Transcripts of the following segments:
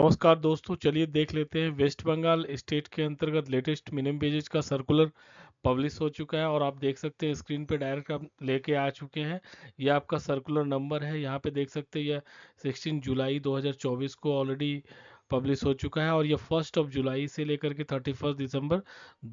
नमस्कार दोस्तों, चलिए देख लेते हैं। वेस्ट बंगाल स्टेट के अंतर्गत लेटेस्ट मिनिमम वेजेज का सर्कुलर पब्लिश हो चुका है और आप देख सकते हैं स्क्रीन पे डायरेक्ट आप लेके आ चुके हैं। ये आपका सर्कुलर नंबर है। यहाँ पे देख सकते हैं यह 16 जुलाई 2024 को ऑलरेडी पब्लिश हो चुका है और ये 1 जुलाई से लेकर के 31 दिसंबर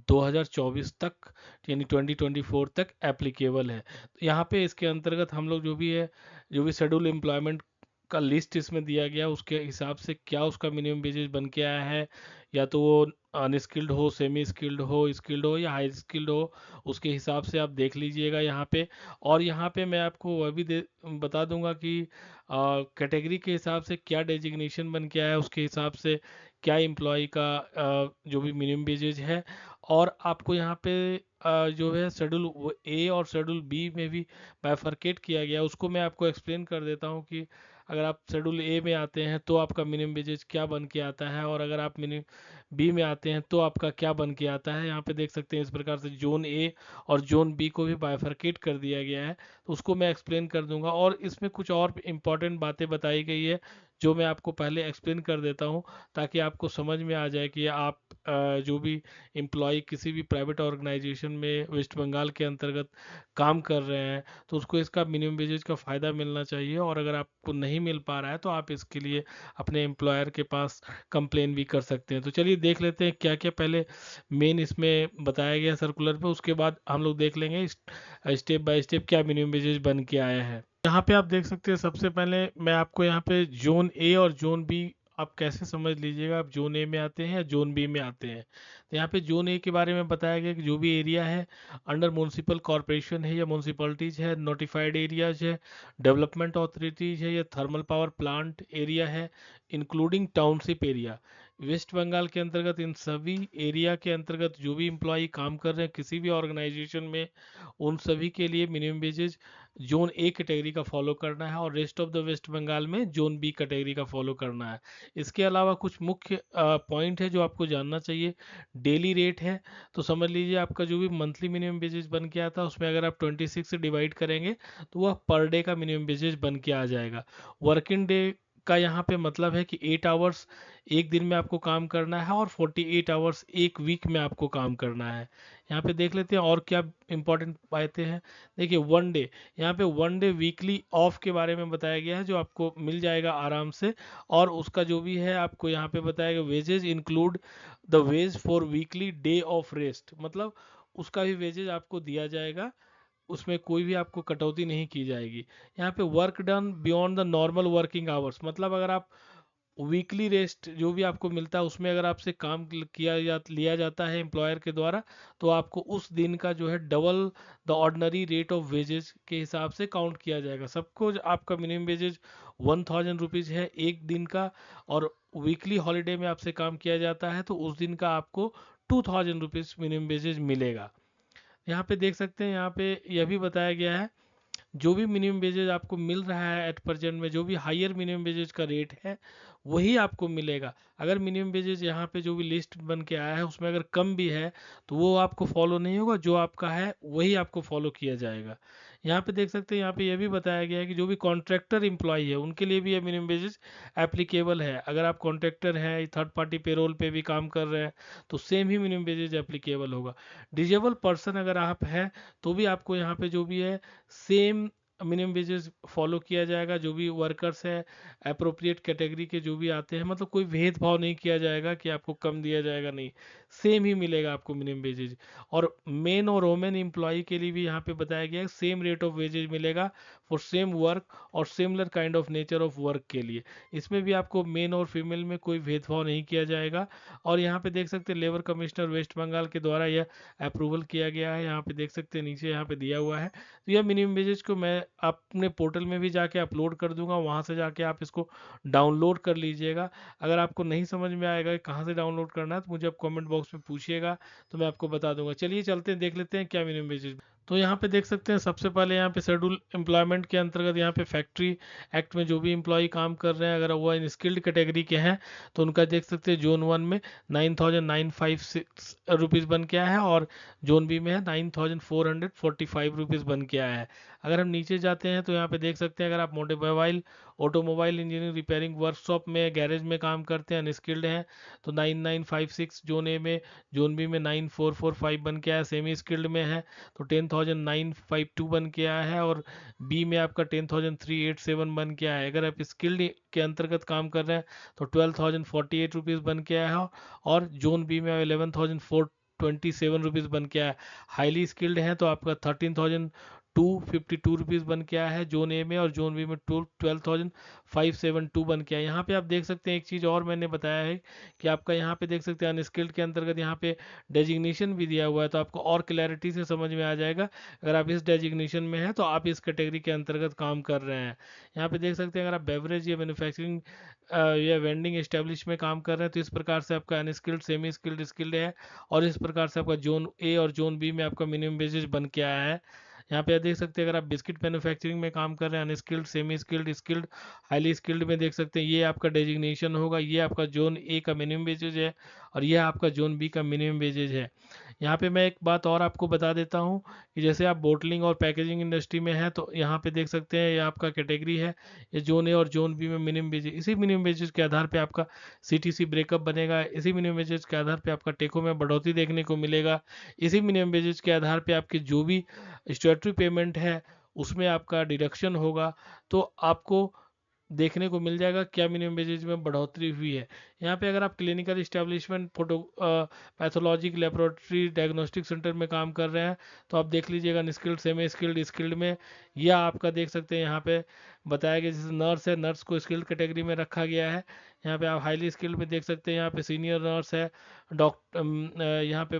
2024 तक यानी 2024 तक एप्लीकेबल है। तो यहाँ पे इसके अंतर्गत हम लोग जो भी शेड्यूल एम्प्लॉयमेंट का लिस्ट इसमें दिया गया उसके हिसाब से क्या उसका मिनिमम वेजेज बन के आया है, या तो वो अनस्किल्ड हो, सेमी स्किल्ड हो, स्किल्ड हो या हाई स्किल्ड हो, उसके हिसाब से आप देख लीजिएगा यहाँ पे। और यहाँ पे मैं आपको वह भी बता दूंगा कि कैटेगरी के हिसाब से क्या डेजिग्नेशन बन के आया है, उसके हिसाब से क्या एम्प्लॉय का जो भी मिनिमम वेजेज है। और आपको यहाँ पे जो है शेड्यूल ए और शेड्यूल बी में भी बाइफरकेट किया गया, उसको मैं आपको एक्सप्लेन कर देता हूँ कि अगर आप शेड्यूल ए में आते हैं तो आपका मिनिमम वेजेज क्या बन के आता है, और अगर आप मिनिमम बी में आते हैं तो आपका क्या बन के आता है। यहाँ पे देख सकते हैं इस प्रकार से जोन ए और जोन बी को भी बाइफरकेट कर दिया गया है, तो उसको मैं एक्सप्लेन कर दूंगा। और इसमें कुछ और इंपॉर्टेंट बातें बताई गई है जो मैं आपको पहले एक्सप्लेन कर देता हूँ, ताकि आपको समझ में आ जाए कि आप जो भी एम्प्लॉय किसी भी प्राइवेट ऑर्गेनाइजेशन में वेस्ट बंगाल के अंतर्गत काम कर रहे हैं तो उसको इसका मिनिमम वेजेज का फ़ायदा मिलना चाहिए। और अगर आपको नहीं मिल पा रहा है तो आप इसके लिए अपने एम्प्लॉयर के पास कंप्लेन भी कर सकते हैं। तो चलिए देख लेते हैं क्या क्या पहले मेन इसमें बताया गया सर्कुलर पे, उसके बाद हम लोग देख लेंगे स्टेप बाय स्टेप क्या मिनिमम वेजेज बन के आया है। यहाँ पे आप देख सकते हैं, सबसे पहले मैं आपको यहाँ पे जोन ए और जोन बी आप कैसे समझ लीजिएगा, आप जोन ए में आते हैं या जोन बी में आते हैं। तो यहाँ पे जोन ए के बारे में बताया गया कि जो भी एरिया है अंडर म्यूनसिपल कॉरपोरेशन है या म्यूनसिपलिटीज है, नोटिफाइड एरियाज है, डेवलपमेंट ऑथोरिटीज है या थर्मल पावर प्लांट एरिया है, including township area. West Bengal के अंतर्गत इन सभी एरिया के अंतर्गत जो भी इम्प्लॉई काम कर रहे हैं किसी भी ऑर्गेनाइजेशन में, उन सभी के लिए minimum wages zone A category का फॉलो करना है और rest of the West Bengal में जोन बी कैटेगरी का फॉलो करना है। इसके अलावा कुछ मुख्य पॉइंट है जो आपको जानना चाहिए। डेली रेट है, तो समझ लीजिए आपका जो भी मंथली मिनिमम वेजेज बन के आता है उसमें अगर आप 26 से डिवाइड करेंगे तो वह पर डे का मिनिमम वेजेज बन के आ जाएगा। वर्किंग डे का यहाँ पे मतलब है कि 8 आवर्स एक दिन में आपको काम करना है और 48 आवर्स एक वीक में आपको काम करना है। यहाँ पे देख लेते हैं और क्या इंपॉर्टेंट बातें हैं। देखिए वन डे, यहाँ पे वन डे वीकली ऑफ के बारे में बताया गया है जो आपको मिल जाएगा आराम से। और उसका जो भी है आपको यहाँ पे बताया गया, wages include the wage for weekly day of rest, मतलब उसका भी वेजेज आपको दिया जाएगा, उसमें कोई भी आपको कटौती नहीं की जाएगी। यहाँ पे work done beyond the normal working hours, मतलब अगर आप वीकली रेस्ट जो भी आपको मिलता है उसमें अगर आपसे काम लिया जाता है एम्प्लॉयर के द्वारा, तो आपको उस दिन का जो है double the ordinary rate of wages के हिसाब से काउंट किया जाएगा। सबको आपका मिनिमम वेजेज 1000 रुपीज़ है एक दिन का, और वीकली हॉलीडे में आपसे काम किया जाता है तो उस दिन का आपको 2000 रुपीज़ मिनिमम वेजेज मिलेगा। यहाँ पे देख सकते हैं, यहाँ पे यह भी बताया गया है जो भी मिनिमम वेजेज आपको मिल रहा है एट प्रेजेंट में, जो भी हायर मिनिमम वेजेज का रेट है वही आपको मिलेगा। अगर मिनिमम वेजेज यहाँ पे जो भी लिस्ट बन के आया है उसमें अगर कम भी है तो वो आपको फॉलो नहीं होगा, जो आपका है वही आपको फॉलो किया जाएगा। यहाँ पे देख सकते हैं, यहाँ पे यह भी बताया गया है कि जो भी कॉन्ट्रैक्टर एम्प्लॉय है उनके लिए भी ये मिनिमम वेजेज एप्लीकेबल है। अगर आप कॉन्ट्रैक्टर हैं, थर्ड पार्टी पेरोल पे भी काम कर रहे हैं तो सेम ही मिनिमम वेजेज एप्लीकेबल होगा। डिजेबल पर्सन अगर आप हैं तो भी आपको यहाँ पे जो भी है सेम मिनिमम वेजेस फॉलो किया जाएगा। जो भी वर्कर्स है अप्रोप्रिएट कैटेगरी के जो भी आते हैं, मतलब कोई भेदभाव नहीं किया जाएगा कि आपको कम दिया जाएगा, नहीं, सेम ही मिलेगा आपको मिनिमम वेजेज। और मेन और वोमेन एम्प्लॉय के लिए भी यहाँ पे बताया गया है सेम रेट ऑफ वेजेज मिलेगा फॉर सेम वर्क और similar kind of nature of work के लिए। इसमें भी आपको मेन और फीमेल में कोई भेदभाव नहीं किया जाएगा। और यहाँ पे देख सकते हैं लेबर कमिश्नर वेस्ट बंगाल के द्वारा यह अप्रूवल किया गया है। यहाँ पे देख सकते हैं नीचे यहाँ पे दिया हुआ है। तो यह मिनिमम वेजेज को मैं अपने पोर्टल में भी जाके अपलोड कर दूंगा, वहां से जाके आप इसको डाउनलोड कर लीजिएगा। अगर आपको नहीं समझ में आएगा कि कहाँ से डाउनलोड करना है तो मुझे आप कमेंट बॉक्स में पूछिएगा, तो मैं आपको बता दूंगा। चलिए चलते हैं, देख लेते हैं क्या मिनिमम वेजेज। तो यहाँ पे देख सकते हैं सबसे पहले यहाँ पे शेड्यूल एम्प्लॉयमेंट के अंतर्गत यहाँ पे फैक्ट्री एक्ट में जो भी एम्प्लॉय काम कर रहे हैं अगर वो इन स्किल्ड कैटेगरी के हैं तो उनका देख सकते हैं जोन 1 में 9956 रुपीज़ बन के आया है और जोन बी में है 9445 रुपीज़ बन के आया है। अगर हम नीचे जाते हैं तो यहाँ पे देख सकते हैं, अगर आप मोटोमोबाइल ऑटोमोबाइल इंजीनियरिंग रिपेयरिंग वर्कशॉप में गैरेज में काम करते हैं, अनस्किल्ड हैं, तो 9956 जोन ए में, जोन बी में 9445 बन के आया। सेमी स्किल्ड में है तो 10952 बन के आया है, और बी में आपका 10387 बन के आया है। अगर आप स्किल्ड के अंतर्गत काम कर रहे हैं तो 12048 रुपीज़ बन के आया है, और जोन बी में 11427 रुपीज़ बन के आया है। हाईली स्किल्ड हैं तो आपका 13252 रुपीज़ बन के आया है जोन ए में, और जोन बी में 12572 बन के आया। यहाँ पे आप देख सकते हैं एक चीज़ और मैंने बताया है कि आपका यहाँ पे देख सकते हैं अनस्किल्ड के अंतर्गत यहाँ पे डेजिग्नेशन भी दिया हुआ है, तो आपको और क्लैरिटी से समझ में आ जाएगा। अगर आप इस डेजिग्नेशन में हैं तो आप इस कैटेगरी के अंतर्गत काम कर रहे हैं। यहाँ पे देख सकते हैं अगर आप बेवरेज या मैन्युफैक्चरिंग या वेंडिंग एस्टेब्लिश में काम कर रहे हैं तो इस प्रकार से आपका अनस्किल्ड, सेमी स्किल्ड, स्किल्ड है, और इस प्रकार से आपका जोन ए और जोन बी में आपका मिनिमम वेजेस बन के आया है। यहाँ पे आप देख सकते हैं अगर आप बिस्किट मैन्युफैक्चरिंग में काम कर रहे हैं, unskilled, semi skilled, skilled, highly skilled में देख सकते हैं ये आपका डेजिग्नेशन होगा, ये आपका जोन ए का मिनिमम वेजेज है, और ये आपका जोन बी का मिनिमम वेजेज है। यहाँ पे मैं एक बात और आपको बता देता हूँ कि जैसे आप बोटलिंग और पैकेजिंग इंडस्ट्री में है तो यहाँ पे देख सकते हैं ये आपका कैटेगरी है, ये जोन ए और जोन बी में मिनिमम वेजेज, इसी मिनिमम वेजेज के आधार पे आपका सीटीसी ब्रेकअप बनेगा, इसी मिनिमम वेजेज के आधार पे आपका टेको में बढ़ोतरी देखने को मिलेगा, इसी मिनिमम वेजेज के आधार पे आपकी जो भी स्टैट्यूटरी पेमेंट है उसमें आपका डिडक्शन होगा, तो आपको देखने को मिल जाएगा क्या मिनिमम वेजेज में बढ़ोतरी हुई है। यहाँ पे अगर आप clinical establishment, photo pathologic laboratory, diagnostic centre में काम कर रहे हैं तो आप देख लीजिएगा अनस्किल्ड, सेमी स्किल्ड, स्किल्ड में, या आपका देख सकते हैं यहाँ पे बताया गया जैसे नर्स है, नर्स को स्किल्ड कैटेगरी में रखा गया है। यहाँ पे आप हाईली स्किल्ड में देख सकते हैं, यहाँ पे सीनियर नर्स है, डॉक्टर, यहाँ पे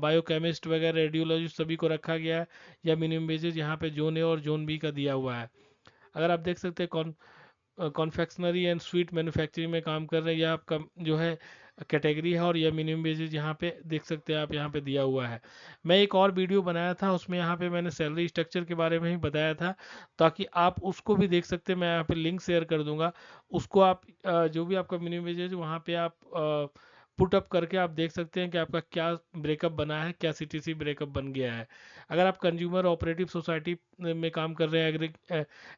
बायोकेमिस्ट वगैरह, रेडियोलॉजिस्ट सभी को रखा गया है, या मिनिमम वेजेज यहाँ पे जोन ए और जोन बी का दिया हुआ है। अगर आप देख सकते हैं कॉन्फेक्शनरी एंड स्वीट मैन्युफैक्चरिंग में काम कर रहे हैं, यह आपका जो है कैटेगरी है, और यह मिनिमम वेजेज यहाँ पे देख सकते हैं आप, यहाँ पे दिया हुआ है। मैं एक और वीडियो बनाया था उसमें यहाँ पे मैंने सैलरी स्ट्रक्चर के बारे में ही बताया था, ताकि आप उसको भी देख सकते हैं। मैं यहाँ पे लिंक शेयर कर दूंगा, उसको आप जो भी आपका मिनिमम वेजेज वहाँ पे आप पुट अप करके आप देख सकते हैं कि आपका क्या ब्रेकअप बना है, क्या सीटीसी ब्रेकअप बन गया है। अगर आप कंज्यूमर ऑपरेटिव सोसाइटी में काम कर रहे हैं,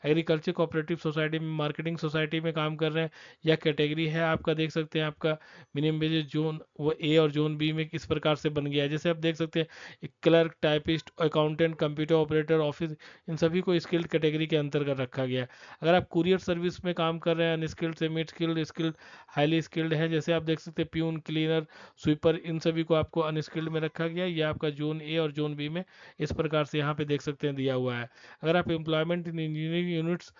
एग्रीकल्चर कोऑपरेटिव सोसाइटी में, मार्केटिंग सोसाइटी में काम कर रहे हैं, या कैटेगरी है आपका देख सकते हैं आपका मिनिमम वेजेस जोन वो ए और जोन बी में किस प्रकार से बन गया है। जैसे आप देख सकते हैं clerk, typist, accountant, computer operator, office, इन सभी को स्किल्ड कैटेगरी के अंतर्गत रखा गया है। अगर आप कुरियर सर्विस में काम कर रहे हैं, unskilled, semi skilled, skilled, highly skilled है, जैसे आप देख सकते हैं प्यून, क्लीनर, स्वीपर, इन सभी को आपको अनस्किल्ड में रखा गया है। ये आपका जोन ए और जोन बी में इस प्रकार से यहाँ पे देख सकते हैं दिया हुआ है। अगर आप employment in engineering units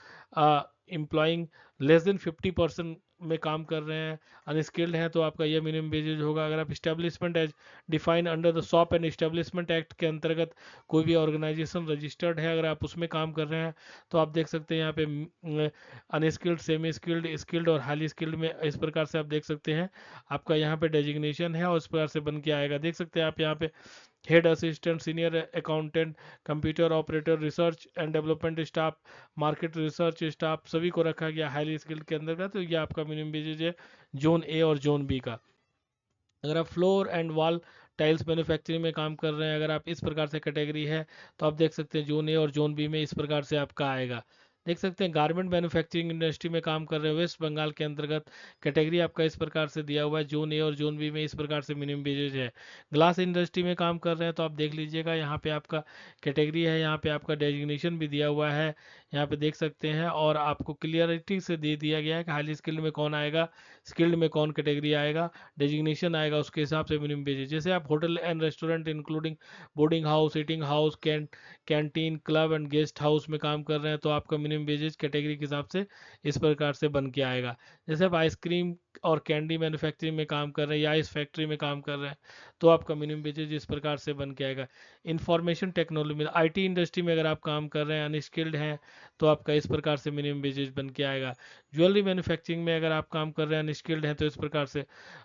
employing less than 50% में काम कर रहे हैं, अनस्किल्ड हैं, तो आपका यह मिनिमम वेजेज होगा। अगर आप establishment as define under the shop and establishment act के अंतर्गत कोई भी ऑर्गेनाइजेशन रजिस्टर्ड है, अगर आप उसमें काम कर रहे हैं तो आप देख सकते हैं यहाँ पे अनस्किल्ड, सेमी स्किल्ड, स्किल्ड और हाईली स्किल्ड में इस प्रकार से आप देख सकते हैं आपका यहाँ पे डेजिग्नेशन है, और इस प्रकार से बन के आएगा। देख सकते हैं आप यहाँ पे head assistant, senior accountant, computer operator, research and development staff, market research staff, सभी को रखा गया हाईली स्किल्ड के अंदर। तो ये आपका मिनिमम वेजेज है जोन ए और जोन बी का। अगर आप floor and wall tiles manufacturing में काम कर रहे हैं, अगर आप इस प्रकार से कैटेगरी है तो आप देख सकते हैं जोन ए और जोन बी में इस प्रकार से आपका आएगा। देख सकते हैं गारमेंट मैन्युफैक्चरिंग इंडस्ट्री में काम कर रहे हैं वेस्ट बंगाल के अंतर्गत, कैटेगरी आपका इस प्रकार से दिया हुआ है, जोन ए और जोन बी में इस प्रकार से मिनिमम वेजेज है। ग्लास इंडस्ट्री में काम कर रहे हैं तो आप देख लीजिएगा यहाँ पे आपका कैटेगरी है, यहाँ पे आपका डेजिग्नेशन भी दिया हुआ है, यहाँ पे देख सकते हैं, और आपको क्लियरिटी से दे दिया गया है कि हाईली स्किल्ड में कौन आएगा, स्किल्ड में कौन कैटेगरी आएगा, डेजिग्नेशन आएगा, उसके हिसाब से मिनिमम वेजेज। जैसे आप hotel and restaurant including boarding house, eating house, canteen, club and guest house में काम कर रहे हैं तो आपका मिनिमम वेजेज कैटेगरी के हिसाब से इस प्रकार से बन के आएगा। जैसे आप आइसक्रीम और कैंडी मैन्युफैक्चरिंग में काम कर रहे हैं, या आइस फैक्ट्री में काम कर रहे हैं तो आपका मिनिमम वेजेज इस प्रकार से बन के आएगा। इंफॉर्मेशन टेक्नोलॉजी में, आईटी इंडस्ट्री में अगर आप काम कर रहे हैं, अनस्किल्ड हैं, तो आपका इस प्रकार से मिनिमम वेजेज बन के आएगा। ज्वेलरी मैन्युफैक्चरिंग में अगर आप काम कर रहे हैं अनस्किल्ड हैं तो इस प्रकार से,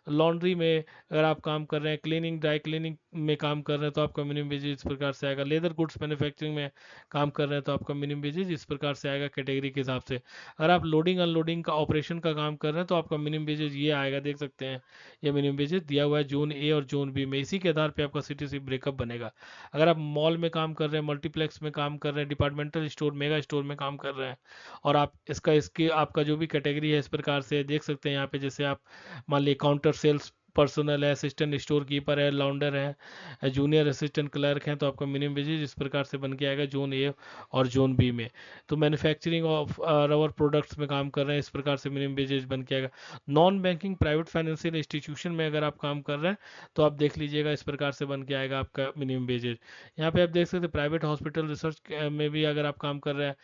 लॉन्ड्री में अगर आप काम कर रहे हैं, क्लीनिंग ड्राई क्लीनिंग में काम कर रहे हैं तो आपका मिनिमम वेजेज इस प्रकार से आएगा, लेदर गुड्स मैन्युफैक्चरिंग में काम कर रहे हैं तो आपका मिनिमम वेजेज इस प्रकार से आएगा कैटेगरी के हिसाब से। अगर आप लोडिंग अनलोडिंग का ऑपरेशन का काम कर रहे हैं तो आपका मिनिमम वेजेज ये आएगा, देख सकते हैं ये मिनिमम वेजेज दिया हुआ है जोन ए और जोन बी में, इसी के आधार पे आपका सीटीसी ब्रेकअप बनेगा। अगर आप मॉल में काम कर रहे हैं, मल्टीप्लेक्स में काम कर रहे हैं, डिपार्टमेंटल स्टोर मेगा स्टोर में काम कर रहे हैं और आप इसके आपका जो भी कैटेगरी है इस प्रकार से देख सकते हैं यहाँ पे, जैसे आप मान लीजिए काउंटर सेल्स पर्सनल है, असिस्टेंट स्टोर कीपर है, लाउंडर है, जूनियर असिस्टेंट क्लर्क हैं, तो आपका मिनिमम वेजेज इस प्रकार से बन के आएगा जोन ए और जोन बी में। तो मैन्युफैक्चरिंग ऑफ रबर प्रोडक्ट्स में काम कर रहे हैं इस प्रकार से मिनिमम वेजेज बन के आएगा। Non banking private financial institution में अगर आप काम कर रहे हैं तो आप देख लीजिएगा इस प्रकार से बन के आएगा आपका मिनिमम वेजेज। यहाँ पे आप देख सकते हैं प्राइवेट हॉस्पिटल रिसर्च में भी अगर आप काम कर रहे हैं,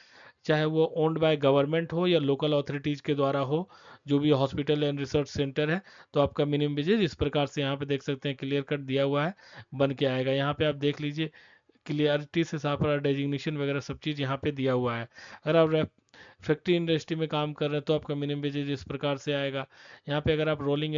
चाहे वो ओन्ड बाय गवर्नमेंट हो या लोकल अथॉरिटीज के द्वारा हो, जो भी हॉस्पिटल एंड रिसर्च सेंटर है, तो आपका मिनिमम वेजेज इस प्रकार से यहाँ पे देख सकते हैं क्लियर कट दिया हुआ है, बन के आएगा। यहाँ पे आप देख लीजिए क्लियरिटी से साफ रहा, डेजिग्नेशन वगैरह सब चीज़ यहाँ पे दिया हुआ है। अगर आप फैक्ट्री इंडस्ट्री में काम कर रहे हैं तो आपका मिनिमम वेजेज इस प्रकार से आएगा। यहाँ पे अगर आप रोलिंग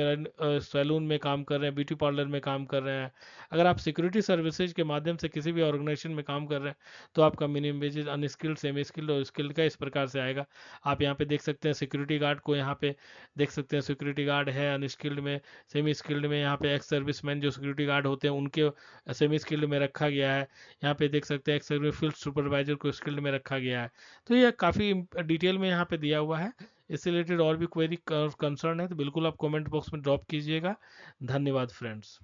सैलून में काम कर रहे हैं, ब्यूटी पार्लर में काम कर रहे हैं, अगर आप सिक्योरिटी सर्विसेज के माध्यम से किसी भी ऑर्गेनाइजेशन में काम कर रहे हैं तो आपका minimum wages unskilled, semi skilled और स्किल्ड का इस प्रकार से आएगा। आप यहाँ पे देख सकते हैं सिक्योरिटी गार्ड को, यहाँ पे देख सकते हैं सिक्योरिटी गार्ड है अनस्किल्ड में, सेमी स्किल्ड में, यहाँ पे एक्स सर्विसमैन जो सिक्योरिटी गार्ड होते हैं उनके सेमी स्किल्ड में रखा गया है। यहाँ पे देख सकते हैं एक्स सर्विस फील्ड सुपरवाइजर को स्किल्ड में रखा गया है। तो ये काफ़ी डिटेल में यहाँ पे दिया हुआ है। इससे रिलेटेड और भी क्वेरी कंसर्न है तो बिल्कुल आप कमेंट बॉक्स में ड्रॉप कीजिएगा। धन्यवाद फ्रेंड्स।